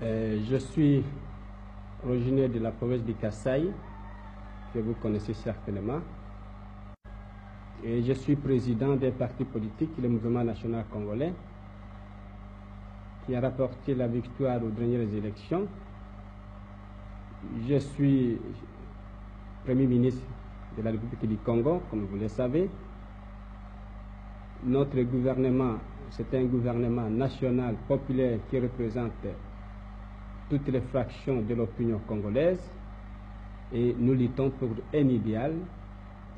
Je suis originaire de la province du Kasaï, que vous connaissez certainement. Et je suis président d'un parti politique, le Mouvement national congolais, qui a rapporté la victoire aux dernières élections. Je suis Premier ministre de la République du Congo, comme vous le savez. Notre gouvernement, c'est un gouvernement national populaire qui représente toutes les fractions de l'opinion congolaise, et nous luttons pour un idéal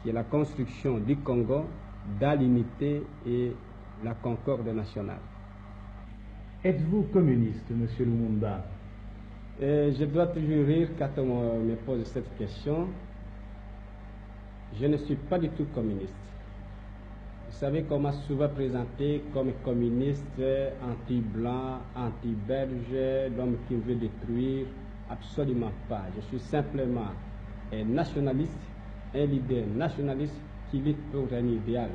qui est la construction du Congo dans l'unité et la concorde nationale. Êtes-vous communiste, Monsieur Lumumba? Je dois toujours rire quand on me pose cette question. Je ne suis pas du tout communiste. Vous savez qu'on m'a souvent présenté comme communiste, anti-blanc, anti-belge, l'homme qui veut détruire. Absolument pas. Je suis simplement un nationaliste, un leader nationaliste qui lutte pour un idéal.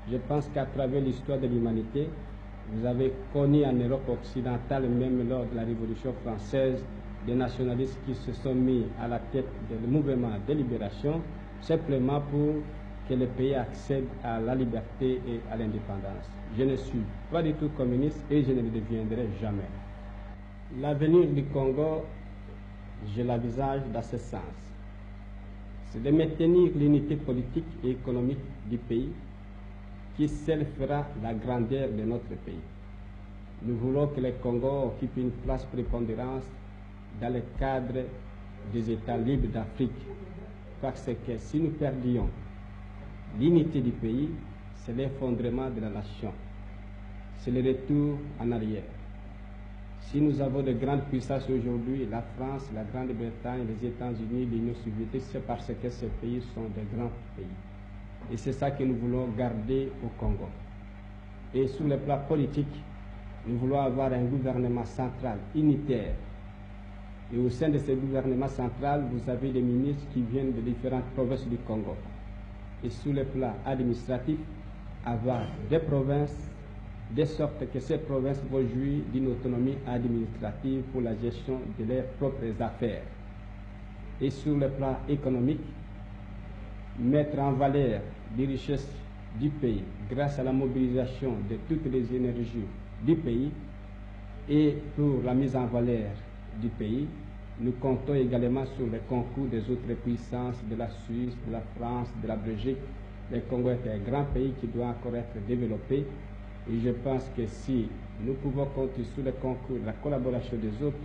Je pense qu'à travers l'histoire de l'humanité, vous avez connu en Europe occidentale, même lors de la Révolution française, des nationalistes qui se sont mis à la tête du mouvement de libération, simplement pour que le pays accède à la liberté et à l'indépendance. Je ne suis pas du tout communiste et je ne le deviendrai jamais. L'avenir du Congo, je l'envisage dans ce sens. C'est de maintenir l'unité politique et économique du pays qui seul fera la grandeur de notre pays. Nous voulons que le Congo occupe une place prépondérante dans le cadre des États libres d'Afrique, parce que si nous perdions l'unité du pays, c'est l'effondrement de la nation, c'est le retour en arrière. Si nous avons de grandes puissances aujourd'hui, la France, la Grande-Bretagne, les États-Unis, l'Union soviétique, c'est parce que ces pays sont de grands pays. Et c'est ça que nous voulons garder au Congo. Et sur le plan politique, nous voulons avoir un gouvernement central unitaire. Et au sein de ce gouvernement central, vous avez des ministres qui viennent de différentes provinces du Congo. Et sur le plan administratif, avoir des provinces, de sorte que ces provinces vont jouir d'une autonomie administrative pour la gestion de leurs propres affaires. Et sur le plan économique, mettre en valeur les richesses du pays grâce à la mobilisation de toutes les énergies du pays. Et pour la mise en valeur du pays, nous comptons également sur le concours des autres puissances, de la Suisse, de la France, de la Belgique. Le Congo est un grand pays qui doit encore être développé. Et je pense que si nous pouvons compter sur le concours, la collaboration des autres,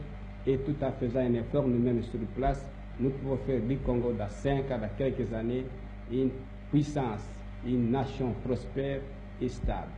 et tout en faisant un effort nous-mêmes sur place, nous pouvons faire du Congo dans 5 ans, dans quelques années, une puissance, une nation prospère et stable.